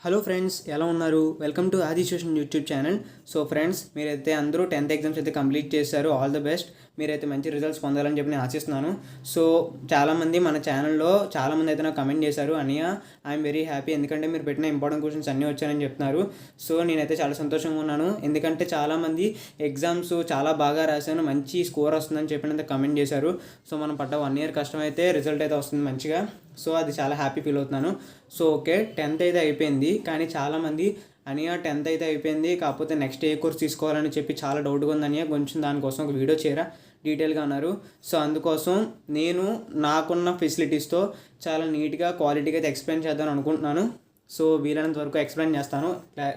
Hello friends, ఎలా ఉన్నారు? Welcome to ఆది tuition YouTube channel. So friends, మీరైతే అందరూ 10th ఎగ్జామ్స్ అయితే కంప్లీట్ చేశారు. All the best. మీరైతే మంచి రిజల్ట్స్ పొందాలని చెప్పి నేను ఆశిస్తున్నాను. సో చాలామంది మన ఛానల్లో చాలామంది అయితే నాకు కమెంట్ చేశారు, అనియా ఐఎమ్ వెరీ హ్యాపీ, ఎందుకంటే మీరు పెట్టిన ఇంపార్టెంట్ క్వశ్చన్స్ అన్నీ వచ్చాయని చెప్తున్నారు. సో నేనైతే చాలా సంతోషంగా ఉన్నాను, ఎందుకంటే చాలామంది ఎగ్జామ్స్ చాలా బాగా రాశాను, మంచి స్కోర్ వస్తుందని చెప్పినంత కమెంట్ చేశారు. సో మనం పడ్డ 1 year కష్టం అయితే రిజల్ట్ అయితే వస్తుంది మంచిగా. సో అది చాలా హ్యాపీ ఫీల్ అవుతున్నాను. సో ఓకే, 10th అయితే అయిపోయింది, కానీ చాలామంది అనియా 10th అయితే అయిపోయింది, కాకపోతే నెక్స్ట్ ఏ కోర్స్ తీసుకోవాలని చెప్పి చాలా డౌట్గా ఉంది అనియా, కొంచెం దానికోసం ఒక వీడియో చేయరా డీటెయిల్గా అన్నారు. సో అందుకోసం నేను నాకున్న ఫెసిలిటీస్తో చాలా నీట్గా క్వాలిటీగా అయితే ఎక్స్ప్లెయిన్ చేద్దాం అనుకుంటున్నాను. సో వీలైనంత వరకు ఎక్స్ప్లెయిన్ చేస్తాను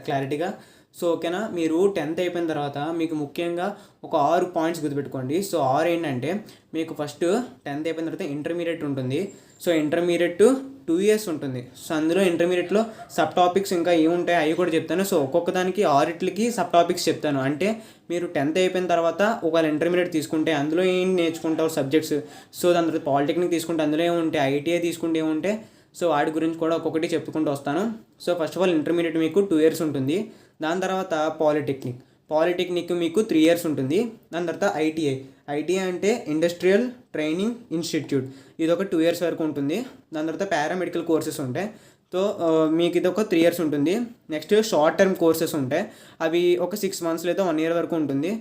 క్లారిటీగా. సో ఓకేనా, మీరు 10th అయిపోయిన తర్వాత మీకు ముఖ్యంగా ఒక 6 పాయింట్స్ గుర్తుపెట్టుకోండి. సో 6 ఏంటంటే, మీకు ఫస్ట్ 10th అయిపోయిన తర్వాత ఇంటర్మీడియట్ ఉంటుంది. సో ఇంటర్మీడియట్ 2 years ఉంటుంది. సో అందులో ఇంటర్మీడియట్లో సబ్ టాపిక్స్ ఇంకా ఏముంటాయి అవి కూడా చెప్తాను. సో ఒక్కొక్క దానికి 6 సబ్ టాపిక్స్ చెప్తాను. అంటే మీరు 10th అయిపోయిన తర్వాత ఒకవేళ ఇంటర్మీడియట్ తీసుకుంటే అందులో ఏం నేర్చుకుంటారు సబ్జెక్ట్స్. సో దాని తర్వాత పాలిటెక్నిక్ తీసుకుంటే అందులో ఏముంటాయి, ఐటీఐ తీసుకుంటే ఏముంటే, సో వాటి గురించి కూడా ఒక్కొక్కటి చెప్పుకుంటూ వస్తాను. So first of all intermediate మీకు 2 years ఉంటుంది. దాని తర్వాత పాలిటెక్నిక్ మీకు 3 years ఉంటుంది. దాని తర్వాత ఐటీఐ అంటే ఇండస్ట్రియల్ ట్రైనింగ్ ఇన్స్టిట్యూట్, ఇది ఒక 2 years వరకు ఉంటుంది. దాని తర్వాత పారామెడికల్ కోర్సెస్ ఉంటాయి. సో మీకు ఇది ఒక 3 years ఉంటుంది. నెక్స్ట్ షార్ట్ టర్మ్ కోర్సెస్ ఉంటాయి, అవి ఒక 6 months లేదా 1 year వరకు ఉంటుంది.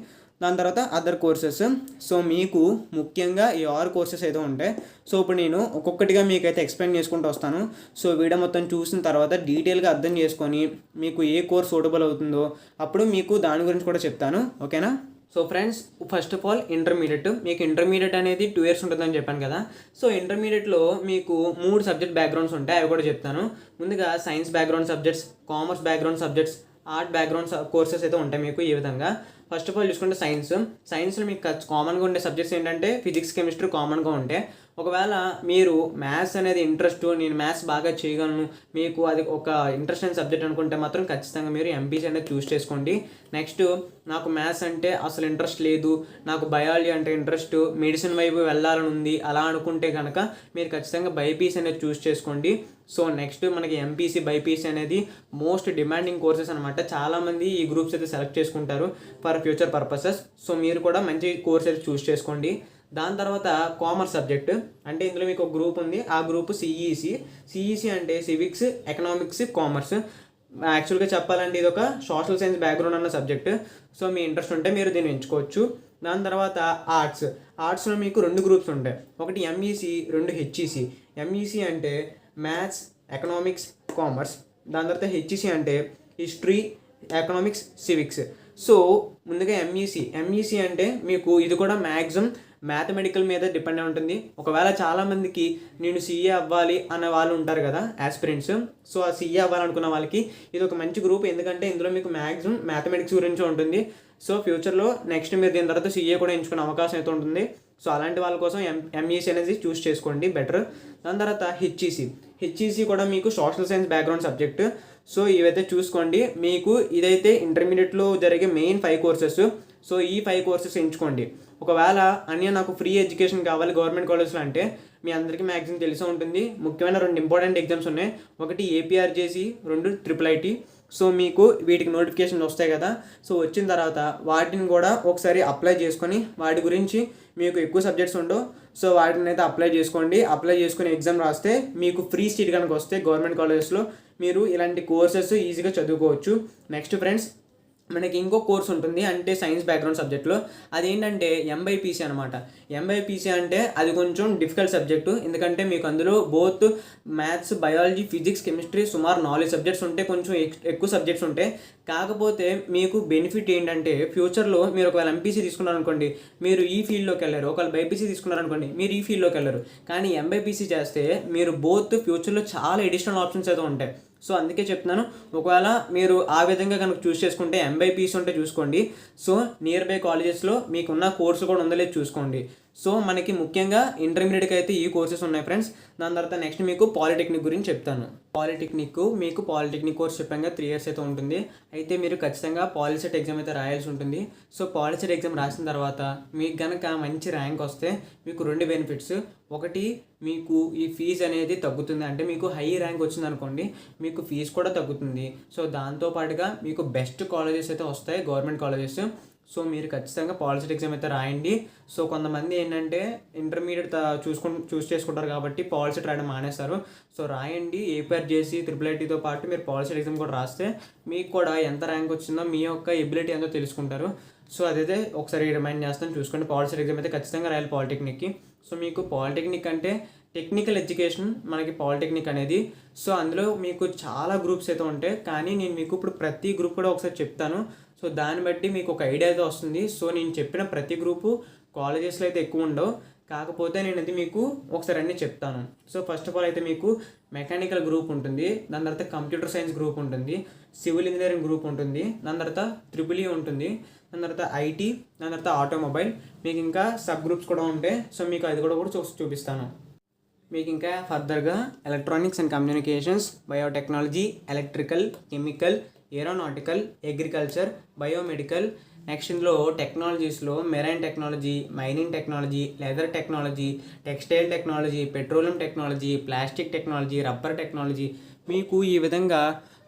దాని తర్వాత అదర్ కోర్సెస్. సో మీకు ముఖ్యంగా ఈ 6 కోర్సెస్ అయితే ఉంటాయి. సో ఇప్పుడు నేను ఒక్కొక్కటిగా మీకైతే ఎక్స్ప్లెయిన్ చేసుకుంటూ వస్తాను. సో వీడియో మొత్తం చూసిన తర్వాత డీటెయిల్గా అర్థం చేసుకొని మీకు ఏ కోర్స్ సూటబుల్ అవుతుందో అప్పుడు మీకు దాని గురించి కూడా చెప్తాను. ఓకేనా? So friends, first of all intermediate, మీకు ఇంటర్మీడియట్ అనేది 2 years ఉంటుందని చెప్పాను కదా. సో ఇంటర్మీడియట్లో మీకు 3 సబ్జెక్ట్ బ్యాక్గ్రౌండ్స్ ఉంటాయి, అవి కూడా చెప్తాను. ముందుగా science background subjects, commerce background subjects, art background courses అయితే ఉంటాయి మీకు ఈ విధంగా. ఫస్ట్ ఆఫ్ ఆల్ చూసుకుంటే సైన్స్లో మీకు కామన్గా ఉండే సబ్జెక్ట్స్ ఏంటంటే ఫిజిక్స్, కెమిస్ట్రీ కామన్గా ఉంటాయి. ఒకవేళ మీరు మ్యాథ్స్ అనేది ఇంట్రెస్ట్, నేను మ్యాథ్స్ బాగా చేయగలను, మీకు అది ఒక ఇంట్రెస్ట్ అయిన సబ్జెక్ట్ అనుకుంటే మాత్రం ఖచ్చితంగా మీరు ఎంపీసీ అనేది చూస్ చేసుకోండి. నెక్స్ట్, నాకు మ్యాథ్స్ అంటే అసలు ఇంట్రెస్ట్ లేదు, నాకు బయాలజీ అంటే ఇంట్రెస్ట్, మెడిసిన్ వైపు వెళ్ళాలని ఉంది అలా అనుకుంటే కనుక మీరు ఖచ్చితంగా బైపీసీ అనేది చూస్ చేసుకోండి. సో నెక్స్ట్ మనకి ఎంపీసీ, బైపీసీ అనేది మోస్ట్ డిమాండింగ్ కోర్సెస్ అనమాట. చాలామంది ఈ గ్రూప్స్ అయితే సెలెక్ట్ చేసుకుంటారు ఫర్ ఫ్యూచర్ పర్పసెస్. సో మీరు కూడా మంచి కోర్స్ అయితే చూస్ చేసుకోండి. దాని తర్వాత కామర్స్ సబ్జెక్ట్ అంటే ఇందులో మీకు ఒక గ్రూప్ ఉంది, ఆ గ్రూప్ సిఈసి అంటే సివిక్స్, ఎకనామిక్స్, కామర్స్. యాక్చువల్గా చెప్పాలంటే ఇది ఒక సోషల్ సైన్స్ బ్యాక్గ్రౌండ్ అన్న సబ్జెక్ట్. సో మీ ఇంట్రెస్ట్ ఉంటే మీరు దీన్ని ఎంచుకోవచ్చు. దాని తర్వాత ఆర్ట్స్లో మీకు 2 గ్రూప్స్ ఉంటాయి, ఒకటి ఎంఈసి, 2 హెచ్ఈసి. ఎంఈసి అంటే మ్యాథ్స్, ఎకనామిక్స్, కామర్స్. దాని తర్వాత హెచ్ఈసి అంటే హిస్టరీ, ఎకనామిక్స్, సివిక్స్. సో ముందుగా ఎంఈసి అంటే మీకు ఇది కూడా మ్యాక్సిమం మ్యాథమెటికల్ మీద డిపెండ్ అయి ఉంటుంది. ఒకవేళ చాలామందికి నేను సీఏ అవ్వాలి అనే వాళ్ళు ఉంటారు కదా యాస్పిరెంట్స్. సో ఆ సీఏ అవ్వాలనుకున్న వాళ్ళకి ఇది ఒక మంచి గ్రూప్, ఎందుకంటే ఇందులో మీకు మ్యాక్సిమం మ్యాథమెటిక్స్ గురించి ఉంటుంది. సో ఫ్యూచర్లో నెక్స్ట్ మీరు దీని తర్వాత సీఏ కూడా ఎంచుకునే అవకాశం అయితే ఉంటుంది. సో అలాంటి వాళ్ళ కోసం ఎంఈసి అనేది చూస్ చేసుకోండి బెటర్. దాని తర్వాత హెచ్ఈసి కూడా మీకు social science background subject. So ఇవైతే చూసుకోండి. మీకు ఇదైతే ఇంటర్మీడియట్లో జరిగే మెయిన్ 5 కోర్సెస్. సో ఈ 5 కోర్సెస్ ఎంచుకోండి. ఒకవేళ అన్నీ నాకు ఫ్రీ ఎడ్యుకేషన్ కావాలి గవర్నమెంట్ కాలేజ్లో అంటే మీ అందరికీ మ్యాక్సిమం తెలిసే ఉంటుంది, ముఖ్యమైన 2 ఇంపార్టెంట్ ఎగ్జామ్స్ ఉన్నాయి, ఒకటి ఏపీఆర్జేసీ, 2 ట్రిపుల్-ఐటీ. సో మీకు వీటికి నోటిఫికేషన్ వస్తాయి కదా. సో వచ్చిన తర్వాత వాటిని కూడా ఒకసారి అప్లై చేసుకొని, వాటి గురించి మీకు ఎక్కువ సబ్జెక్ట్స్ ఉండవు, సో వాటిని అయితే అప్లై చేసుకోండి. అప్లై చేసుకుని ఎగ్జామ్ రాస్తే మీకు ఫ్రీ సీట్ కనుక వస్తే గవర్నమెంట్ కాలేజెస్లో మీరు ఇలాంటి కోర్సెస్ ఈజీగా చదువుకోవచ్చు. నెక్స్ట్ ఫ్రెండ్స్, మనకి ఇంకో కోర్స్ ఉంటుంది అంటే సైన్స్ బ్యాక్గ్రౌండ్ సబ్జెక్ట్లో, అదేంటంటే ఎంబైపీసీ అనమాట. ఎంబైపీసీ అంటే అది కొంచెం డిఫికల్ట్ సబ్జెక్టు, ఎందుకంటే మీకు అందులో both maths, biology, physics, chemistry సుమారు 4 సబ్జెక్ట్స్ ఉంటాయి, కొంచెం ఎక్కువ సబ్జెక్ట్స్ ఉంటాయి. కాకపోతే మీకు బెనిఫిట్ ఏంటంటే ఫ్యూచర్లో మీరు ఒకవేళ ఎంపీసీ తీసుకున్నారనుకోండి మీరు ఈ ఫీల్డ్లోకి వెళ్ళారు, ఒకవేళ బైపీసీ తీసుకున్నారనుకోండి మీరు ఈ ఫీల్డ్లోకి వెళ్ళరు. కానీ ఎంబైపీసీ చేస్తే మీరు బోత్ ఫ్యూచర్లో చాలా ఎడిషనల్ ఆప్షన్స్ అయితే ఉంటాయి. సో అందుకే చెప్తున్నాను, ఒకవేళ మీరు ఆ విధంగా కనుక చూస్ చేసుకుంటే ఎంబైపీసీ ఉంటే చూసుకోండి. సో నియర్ బై కాలేజెస్లో మీకున్న కోర్సు కూడా ఉందో లేదు చూసుకోండి. సో మనకి ముఖ్యంగా ఇంటర్మీడియట్కి అయితే ఈ కోర్సెస్ ఉన్నాయి ఫ్రెండ్స్. దాని తర్వాత నెక్స్ట్ మీకు పాలిటెక్నిక్ గురించి చెప్తాను. పాలిటెక్నిక్ కోర్స్ చెప్పాక 3 years అయితే ఉంటుంది. అయితే మీరు ఖచ్చితంగా పాలిసెట్ ఎగ్జామ్ అయితే రాయాల్సి ఉంటుంది. సో పాలిసెట్ ఎగ్జామ్ రాసిన తర్వాత మీకు కనుక మంచి ర్యాంక్ వస్తే మీకు 2 బెనిఫిట్స్. ఒకటి, మీకు ఈ ఫీజు అనేది తగ్గుతుంది. అంటే మీకు హై ర్యాంక్ వచ్చింది అనుకోండి, మీకు ఫీజు కూడా తగ్గుతుంది. సో దాంతోపాటుగా మీకు బెస్ట్ కాలేజెస్ అయితే వస్తాయి, గవర్నమెంట్ కాలేజెస్. సో మీరు ఖచ్చితంగా పాలిసెట్ ఎగ్జామ్ అయితే రాయండి. సో కొంతమంది ఏంటంటే ఇంటర్మీడియట్ చూస్ చేసుకుంటారు కాబట్టి పాలిసెట్ రాయడం మానేస్తారు. సో రాయండి, ఏపీఆర్ చేసి IIITతో పాటు మీరు పాలిసెట్ ఎగ్జామ్ కూడా రాస్తే మీకు కూడా ఎంత ర్యాంక్ వచ్చిందో మీ యొక్క ఎబిలిటీ ఎంతో తెలుసుకుంటారు. సో అదైతే ఒకసారి రిమైండ్ చేస్తాను, చూసుకోండి. పాలిసెట్ ఎగ్జామ్ అయితే ఖచ్చితంగా రాయాలి పాలిటెక్నిక్కి. సో మీకు పాలిటెక్నిక్ అంటే టెక్నికల్ ఎడ్యుకేషన్ మనకి పాలిటెక్నిక్ అనేది. సో అందులో మీకు చాలా గ్రూప్స్ అయితే ఉంటాయి, కానీ నేను మీకు ఇప్పుడు ప్రతి గ్రూప్ కూడా ఒకసారి చెప్తాను. సో దాన్ని బట్టి మీకు ఒక ఐడియా అయితే వస్తుంది. సో నేను చెప్పిన ప్రతి గ్రూపు కాలేజెస్లో అయితే ఎక్కువ ఉండవు, కాకపోతే నేను అది మీకు ఒకసారి అన్నీ చెప్తాను. సో ఫస్ట్ ఆఫ్ ఆల్ అయితే మీకు మెకానికల్ గ్రూప్ ఉంటుంది, దాని తర్వాత కంప్యూటర్ సైన్స్ గ్రూప్ ఉంటుంది, సివిల్ ఇంజనీరింగ్ గ్రూప్ ఉంటుంది, దాని తర్వాత EEE ఉంటుంది, దాని తర్వాత IT, దాని తర్వాత ఆటోమొబైల్. మీకు ఇంకా సబ్ గ్రూప్స్ కూడా ఉంటాయి. సో మీకు అది కూడా చూపిస్తాను. మీకు ఇంకా ఫర్దర్గా electronics and communications, biotechnology, electrical, chemical, aeronautical, agriculture, biomedical. Next ఇందులో టెక్నాలజీస్లో marine technology, mining technology, leather technology, textile technology, petroleum technology, plastic technology, rubber technology, మీకు ఈ విధంగా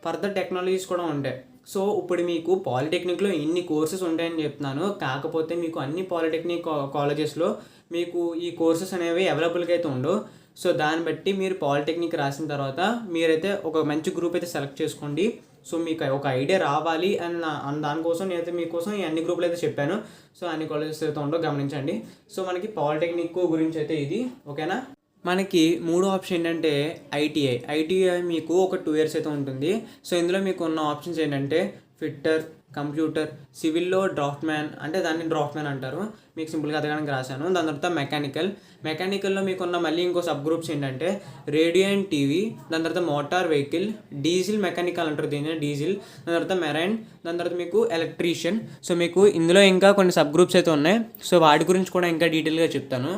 ఫర్దర్ టెక్నాలజీస్ కూడా ఉంటాయి. సో ఇప్పుడు మీకు పాలిటెక్నిక్లో ఇన్ని కోర్సెస్ ఉంటాయని చెప్తున్నాను, కాకపోతే మీకు అన్ని పాలిటెక్నిక్ కాలేజెస్లో మీకు ఈ కోర్సెస్ అనేవి అవైలబుల్గా అయితే ఉండవు. సో దాన్ని బట్టి మీరు పాలిటెక్నిక్ రాసిన తర్వాత మీరైతే ఒక మంచి గ్రూప్ అయితే సెలెక్ట్ చేసుకోండి. సో మీకు ఒక ఐడియా రావాలి అని దానికోసం నేనైతే మీకోసం ఈ అన్ని గ్రూపులు అయితే చెప్పాను. సో అన్ని కాలేజెస్ అయితే ఉండవు, గమనించండి. సో మనకి పాలిటెక్నిక్ గురించి అయితే ఇది, ఓకేనా. మనకి 3వ ఆప్షన్ ఏంటంటే ఐటీఐ మీకు ఒక 2 years అయితే ఉంటుంది. సో ఇందులో మీకు ఉన్న ఆప్షన్స్ ఏంటంటే ఫిట్టర్, కంప్యూటర్, సివిల్లో డ్రాఫ్ట్మ్యాన్, అంటే దాన్ని డ్రాఫ్ట్మ్యాన్ అంటారు, మీకు సింపుల్గా అదగానికి రాశాను. దాని తర్వాత మెకానికల్లో మీకున్న మళ్ళీ ఇంకో సబ్ గ్రూప్స్ ఏంటంటే రేడియో అండ్ టీవీ, దాని తర్వాత మోటార్ వెహికల్, డీజిల్ మెకానికల్ అంటారు దీన్ని, డీజిల్, దాని తర్వాత మెరైన్, దాని తర్వాత మీకు ఎలక్ట్రీషియన్. సో మీకు ఇందులో ఇంకా కొన్ని సబ్ గ్రూప్స్ అయితే ఉన్నాయి. సో వాటి గురించి కూడా ఇంకా డీటెయిల్గా చెప్తాను.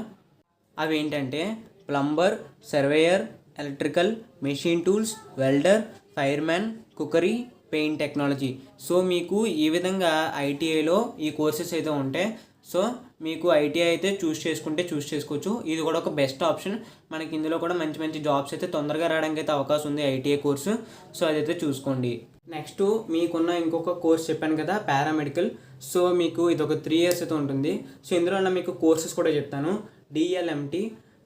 అవి ఏంటంటే plumber, surveyor, electrical, machine tools, welder, fireman, cookery, paint technology. So మీకు ఈ విధంగా ఐటీఐలో ఈ కోర్సెస్ అయితే ఉంటాయి. సో మీకు ఐటీఐ అయితే చూస్ చేసుకోవచ్చు. ఇది కూడా ఒక బెస్ట్ ఆప్షన్. మనకి ఇందులో కూడా మంచి మంచి జాబ్స్ అయితే తొందరగా రావడానికి అయితే అవకాశం ఉంది ఐటీఐ కోర్సు. సో అదైతే చూసుకోండి. నెక్స్ట్ మీకున్న ఇంకొక కోర్స్ చెప్పాను కదా, పారామెడికల్. సో మీకు ఇది ఒక 3 years అయితే ఉంటుంది. సో ఇందులో ఉన్న మీకు కోర్సెస్ కూడా చెప్తాను. DLMT,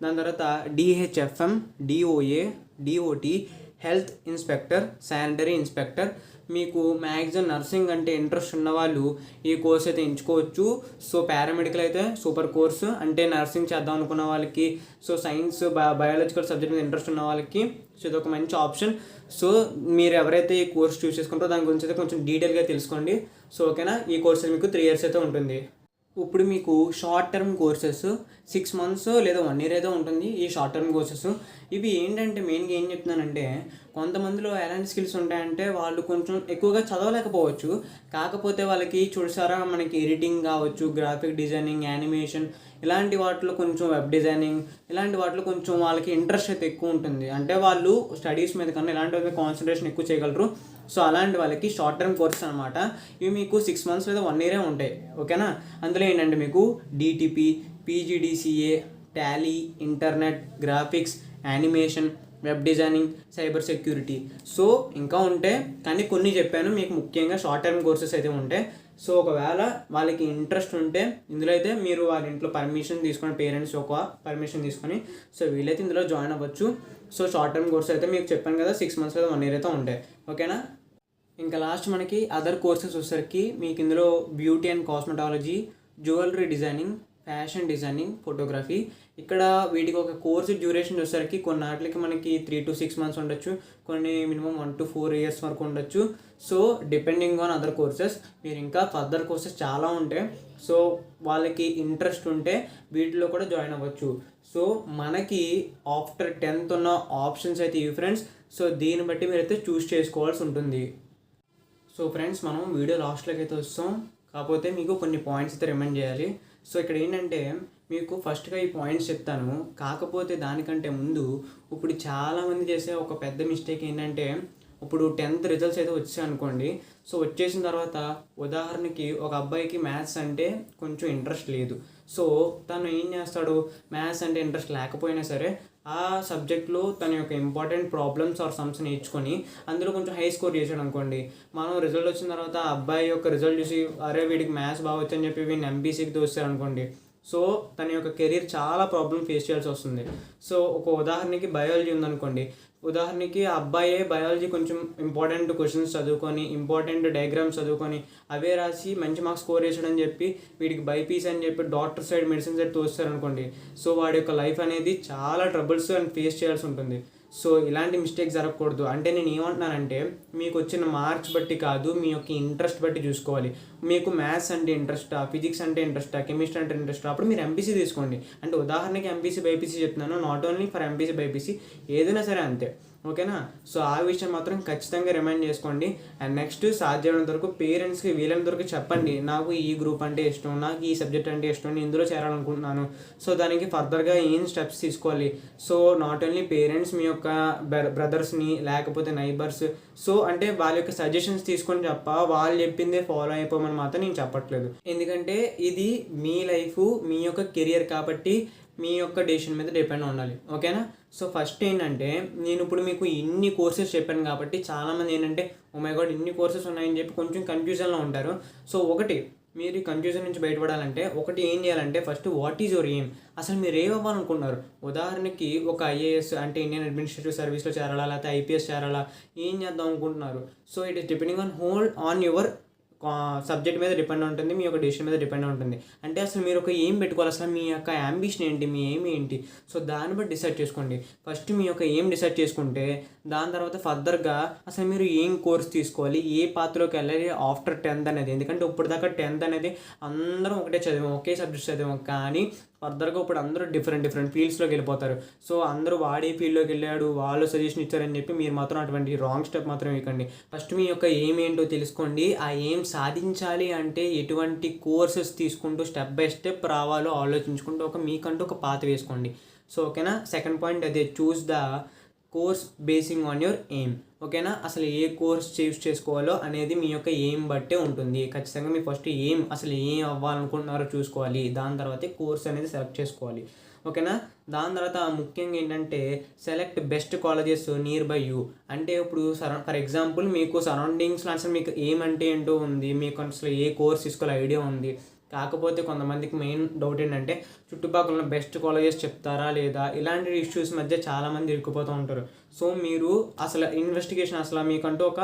దాని తర్వాత DHFM, DOA, DOT, health inspector, sanitary inspector. మీకు మ్యాక్సిమం నర్సింగ్ అంటే ఇంట్రెస్ట్ ఉన్న వాళ్ళు ఈ కోర్స్ అయితే ఎంచుకోవచ్చు. సో పారామెడికల్ అయితే సూపర్ కోర్సు, అంటే నర్సింగ్ చేద్దాం అనుకున్న వాళ్ళకి, సో సైన్స్, బయాలజికల్ సబ్జెక్ట్ మీద ఇంట్రెస్ట్ ఉన్న వాళ్ళకి సో ఇది ఒక మంచి ఆప్షన్. సో మీరు ఎవరైతే ఈ కోర్స్ చూస్ చేసుకుంటారో దాని గురించి అయితే కొంచెం డీటెయిల్గా తెలుసుకోండి. సో ఓకేనా, ఈ కోర్స్ మీకు 3 years అయితే ఉంటుంది. ఇప్పుడు మీకు షార్ట్ టర్మ్ కోర్సెస్ 6 months లేదా 1 year అయితే ఉంటుంది. ఈ షార్ట్ టర్మ్ కోర్సెస్ ఇవి ఏంటంటే మెయిన్గా ఏం చెప్తున్నానంటే, కొంతమందిలో ఎలాంటి స్కిల్స్ ఉంటాయంటే వాళ్ళు కొంచెం ఎక్కువగా చదవలేకపోవచ్చు, కాకపోతే వాళ్ళకి చూసారా మనకి ఎడిటింగ్ కావచ్చు, గ్రాఫిక్ డిజైనింగ్, యానిమేషన్, ఇలాంటి వాటిలో కొంచెం వెబ్ డిజైనింగ్, ఇలాంటి వాటిలో కొంచెం వాళ్ళకి ఇంట్రెస్ట్ అయితే ఎక్కువ ఉంటుంది. అంటే వాళ్ళు స్టడీస్ మీద కన్నా ఇలాంటి మీద కాన్సన్ట్రేషన్ ఎక్కువ చేయగలరు. సో అలాంటి వాళ్ళకి షార్ట్ టర్మ్ కోర్సెస్ అనమాట. ఇవి మీకు 6 months లేదా 1 year ఉంటాయి, ఓకేనా. అందులో ఏంటంటే మీకు DTP, PGDCA, Tally, internet, graphics, animation, web designing, cyber security. So ఇంకా ఉంటాయి, కానీ కొన్ని చెప్పాను. మీకు ముఖ్యంగా షార్ట్ టర్మ్ కోర్సెస్ అయితే ఉంటాయి. సో ఒకవేళ వాళ్ళకి ఇంట్రెస్ట్ ఉంటే ఇందులో అయితే మీరు వాళ్ళ ఇంట్లో పర్మిషన్ తీసుకొని, పేరెంట్స్ ఒక పర్మిషన్ తీసుకొని సో వీళ్ళైతే ఇందులో జాయిన్ అవ్వచ్చు. సో షార్ట్ టర్మ్ కోర్స్ అయితే మీకు చెప్పాను కదా 6 months లేదా 1 year అయితే ఉంటాయి, ఓకేనా. ఇంకా లాస్ట్ మనకి అదర్ కోర్సెస్ వచ్చేసరికి మీకు ఇందులో beauty and cosmetology, jewellery designing, fashion designing, photography. ఇక్కడ వీటికి ఒక కోర్సు డ్యూరేషన్ వచ్చేసరికి కొన్నాటికి మనకి 3 to 6 months ఉండొచ్చు, కొన్ని మినిమం 1 to 4 years వరకు ఉండొచ్చు. So depending on other courses. మీరు ఇంకా ఫర్దర్ కోర్సెస్ చాలా ఉంటాయి. సో వాళ్ళకి ఇంట్రెస్ట్ ఉంటే వీటిలో కూడా జాయిన్ అవ్వచ్చు. సో మనకి ఆఫ్టర్ 10th ఉన్న ఆప్షన్స్ అయితే ఇవి ఫ్రెండ్స్. సో దీన్ని బట్టి మీరైతే చూస్ చేసుకోవాల్సి ఉంటుంది. సో ఫ్రెండ్స్ మనం వీడియో లాస్ట్లోకి అయితే వస్తాం, కాకపోతే మీకు కొన్ని పాయింట్స్ అయితే రిమైండ్ చేయాలి. సో ఇక్కడ ఏంటంటే మీకు ఫస్ట్గా ఈ పాయింట్స్ చెప్తాను. కాకపోతే దానికంటే ముందు ఇప్పుడు చాలామంది చేసే ఒక పెద్ద మిస్టేక్ ఏంటంటే, ఇప్పుడు 10th రిజల్ట్స్ అయితే వచ్చాయనుకోండి. సో వచ్చేసిన తర్వాత ఉదాహరణకి ఒక అబ్బాయికి మ్యాథ్స్ అంటే కొంచెం ఇంట్రెస్ట్ లేదు. సో తను ఏం చేస్తాడు, మ్యాథ్స్ అంటే ఇంట్రెస్ట్ లేకపోయినా సరే ఆ సబ్జెక్ట్లో తన యొక్క ఇంపార్టెంట్ ప్రాబ్లమ్స్ ఆర్ సమ్స్ నేర్చుకొని అందులో కొంచెం హై స్కోర్ చేశాడు అనుకోండి. మనం రిజల్ట్ వచ్చిన తర్వాత ఆ అబ్బాయి యొక్క రిజల్ట్ చూసి అరే వీడికి మ్యాథ్స్ బాగా వచ్చని చెప్పి వీడిని ఎంపీసీకి తోస్తారు అనుకోండి. సో తన యొక్క కెరీర్ చాలా ప్రాబ్లం ఫేస్ చేయాల్సి వస్తుంది. సో ఒక ఉదాహరణకి బయాలజీ ఉందనుకోండి. ఉదాహరణకి ఆ అబ్బాయే బయాలజీ కొంచెం ఇంపార్టెంట్ క్వశ్చన్స్ చదువుకొని ఇంపార్టెంట్ డయాగ్రామ్స్ చదువుకొని అవే రాసి మంచి మార్క్స్ స్కోర్ చేసాడని చెప్పి వీడికి బైపీసీ అని చెప్పి డాక్టర్ సైడ్ మెడిసిన్ సైడ్ తోస్తారనుకోండి. సో వాడి యొక్క లైఫ్ అనేది చాలా ట్రబుల్స్ అండ్ ఫేస్ చేయాల్సి ఉంటుంది. సో ఇలాంటి మిస్టేక్స్ జరగకూడదు. అంటే నేను ఏమంటున్నానంటే, మీకు వచ్చిన మార్క్స్ బట్టి కాదు, మీ యొక్క ఇంట్రెస్ట్ బట్టి చూసుకోవాలి. మీకు మ్యాథ్స్ అంటే ఇంట్రెస్టా, ఫిజిక్స్ అంటే ఇంట్రెస్టా, కెమిస్ట్రీ అంటే ఇంట్రెస్టా, అప్పుడు మీరు ఎంపీసీ తీసుకోండి. అంటే ఉదాహరణకి ఎంపీసీ బైపీసీ చెప్తున్నాను, not only for MPC BiPC, ఏదైనా సరే అంతే. ఓకేనా? సో ఆ విషయం మాత్రం ఖచ్చితంగా రిమైండ్ చేసుకోండి. అండ్ నెక్స్ట్ సాధ్యమైనంత వరకు పేరెంట్స్కి వీలైనంత వరకు చెప్పండి, నాకు ఈ గ్రూప్ అంటే ఇష్టం, నాకు ఈ సబ్జెక్ట్ అంటే ఇష్టం, నేను ఇందులో చేరాలనుకుంటున్నాను. సో దానికి ఫర్దర్గా ఏం స్టెప్స్ తీసుకోవాలి. సో నాట్ ఓన్లీ పేరెంట్స్, మీ యొక్క బ్రదర్స్ని లేకపోతే నైబర్స్, సో అంటే వాళ్ళ యొక్క సజెషన్స్ తీసుకొని వాళ్ళు చెప్పిందే ఫాలో అయిపోమని మాత్రం నేను చెప్పట్లేదు. ఎందుకంటే ఇది మీ లైఫ్, మీ యొక్క కెరియర్ కాబట్టి మీ యొక్క డెసిషన్ మీద డిపెండ్ ఉండాలి. ఓకేనా? సో ఫస్ట్ ఏంటంటే, నేను ఇప్పుడు మీకు ఇన్ని కోర్సెస్ చెప్పాను కాబట్టి చాలామంది ఏంటంటే ఓ మై గాడ్ ఇన్ని కోర్సెస్ ఉన్నాయని చెప్పి కొంచెం కన్ఫ్యూజన్లో ఉంటారు. సో ఒకటి, మీరు ఈ కన్ఫ్యూజన్ నుంచి బయటపడాలంటే ఒకటి ఏం చేయాలంటే, first what is your aim, అసలు మీరు ఏం అవ్వాలనుకుంటున్నారు. ఉదాహరణకి ఒక ఐఏఎస్ అంటే ఇండియన్ అడ్మినిస్ట్రేటివ్ సర్వీస్లో చేరాలా, లేకపోతే ఐపీఎస్ చేరాలా, ఏం చేద్దాం అనుకుంటున్నారు. So it is depending on your subject మీద డిపెండ్ ఉంటుంది, మీ యొక్క డెసిషన్ మీద డిపెండ్ ఉంటుంది. అంటే అసలు మీరు ఒక ఏం పెట్టుకోవాలి, అసలు మీ యొక్క అంబిషన్ ఏంటి, మీ ఎయిమ్ ఏంటి. సో దాన్ని బట్టి డిసైడ్ చేసుకోండి. ఫస్ట్ మీ యొక్క ఏం డిసైడ్ చేసుకుంటే దాని తర్వాత ఫర్దర్గా అసలు మీరు ఏం కోర్స్ తీసుకోవాలి, ఏ పాత్రలోకి వెళ్ళాలి ఆఫ్టర్ 10th అనేది. ఎందుకంటే ఇప్పటిదాకా 10th అనేది అందరం ఒకటే చదివాం, ఒకే సబ్జెక్ట్ చదివాం. కానీ ఫర్దర్గా ఇప్పుడు అందరూ డిఫరెంట్ ఫీల్డ్స్లోకి వెళ్ళిపోతారు. సో అందరూ వాడే ఫీల్డ్లోకి వెళ్ళాడు, వాళ్ళు సజెషన్ ఇచ్చారని చెప్పి మీరు మాత్రం అటువంటి రాంగ్ స్టెప్ మాత్రం ఇవ్వకండి. ఫస్ట్ మీ యొక్క ఎయిమ్ ఏంటో తెలుసుకోండి. ఆ ఎయిమ్ సాధించాలి అంటే ఎటువంటి కోర్సెస్ తీసుకుంటూ స్టెప్ బై స్టెప్ రావాలో ఆలోచించుకుంటూ మీకంటూ ఒక పాత వేసుకోండి. సో ఓకేనా? సెకండ్ పాయింట్ అదే, choose the course basing on your aim. ఓకేనా? అసలు ఏ కోర్స్ చూస్ చేసుకోవాలో అనేది మీ యొక్క ఎయిమ్ బట్టే ఉంటుంది. ఖచ్చితంగా మీ ఫస్ట్ ఎయిమ్, అసలు ఏం అవ్వాలనుకుంటున్నారో చూసుకోవాలి. దాని తర్వాతే కోర్స్ అనేది సెలెక్ట్ చేసుకోవాలి. ఓకేనా? దాని తర్వాత ముఖ్యంగా ఏంటంటే, select best colleges near by you. అంటే ఇప్పుడు ఫర్ ఎగ్జాంపుల్ మీకు సరౌండింగ్స్లో అసలు మీకు ఏమంటే ఏంటో ఉంది, మీకు అసలు ఏ కోర్స్ తీసుకోవాలో ఐడియా ఉంది. కాకపోతే కొంతమందికి మెయిన్ డౌట్ ఏంటంటే, చుట్టుపక్కల ఉన్న బెస్ట్ కాలేజెస్ చెప్తారా లేదా, ఇలాంటి ఇష్యూస్ మధ్య చాలామంది ఇరుక్కుపోతూ ఉంటారు. సో మీరు అసలు ఇన్వెస్టిగేషన్, అసలు మీకంటూ ఒక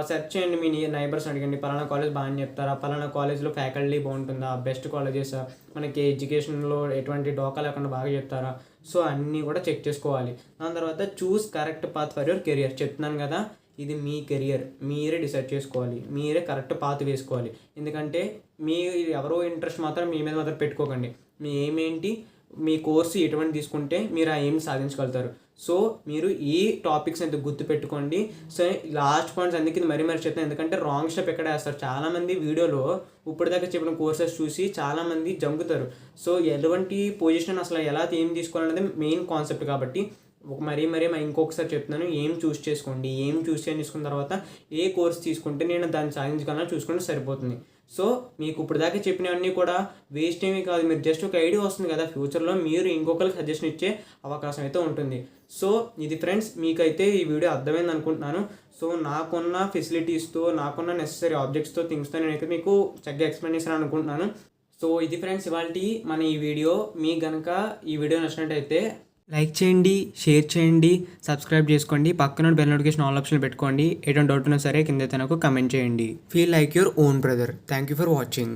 సెర్చ్ చేయండి, మీ నైబర్స్ అడగండి, పలానా కాలేజ్ బాగా చెప్తారా, పలానా కాలేజ్లో ఫ్యాకల్టీ బాగుంటుందా, బెస్ట్ కాలేజెస్, మనకి ఎడ్యుకేషన్లో ఎటువంటి డోకా లేకుండా బాగా చెప్తారా. సో అన్నీ కూడా చెక్ చేసుకోవాలి. దాని తర్వాత choose correct path for your career. చెప్తున్నాను కదా, ఇది మీ కెరియర్, మీరే డిసైడ్ చేసుకోవాలి, మీరే కరెక్ట్ పాత్ వేసుకోవాలి. ఎందుకంటే మీ ఎవరో ఇంట్రెస్ట్ మాత్రం మీ మీద మాత్రం పెట్టుకోకండి. మీ ఎయిమ్ ఏంటి, మీ కోర్సు ఎటువంటి తీసుకుంటే మీరు ఆ ఎయిమ్ సాధించగలుగుతారు. సో మీరు ఈ టాపిక్స్ అయితే గుర్తుపెట్టుకోండి. సో లాస్ట్ పాయింట్స్ అందుకే మరీ చెప్తాను, ఎందుకంటే రాంగ్ స్టెప్ ఎక్కడ వేస్తారు. చాలామంది వీడియోలో ఇప్పటిదాకా చెప్పిన కోర్సెస్ చూసి చాలామంది జంకుతారు. సో ఎటువంటి పొజిషన్ అసలు ఎలా ఏం తీసుకోవాలనేది మెయిన్ కాన్సెప్ట్. కాబట్టి మరీ ఇంకొకసారి చెప్తున్నాను, ఏం చూస్ చేసుకోండి. ఏం చూస్ చేసుకున్న తర్వాత ఏ కోర్స్ తీసుకుంటే నేను దాన్ని సాధించగలను చూసుకుంటే సరిపోతుంది. సో మీకు ఇప్పుడు దాకా చెప్పినవన్నీ కూడా వేస్ట్ ఏమీ కాదు. మీరు జస్ట్ ఒక ఐడియా వస్తుంది కదా, ఫ్యూచర్లో మీరు ఇంకొకరికి సజెషన్ ఇచ్చే అవకాశం అయితే ఉంటుంది. సో ఇది ఫ్రెండ్స్, మీకైతే ఈ వీడియో అర్థమైంది అనుకుంటున్నాను. సో నాకున్న ఫెసిలిటీస్తో, నాకున్న నెసెసరీ ఆబ్జెక్ట్స్తో, థింగ్స్తో నేనైతే మీకు చక్కగా ఎక్స్ప్లెయిన్ చేశాను అనుకుంటున్నాను. సో ఇది ఫ్రెండ్స్ ఇవాళ మన ఈ వీడియో. మీకు కనుక ఈ వీడియో నచ్చినట్టయితే లైక్ చేయండి, షేర్ చేయండి, సబ్స్క్రైబ్ చేసుకోండి, పక్కన బెల్ నోటిఫికేషన్ ఆల్ ఆప్షన్ పెట్టుకోండి. ఎటువంటి డౌట్ ఉన్నా సరే కింద నాకు కమెంట్ చేయండి. Feel like your own brother. Thank you for watching.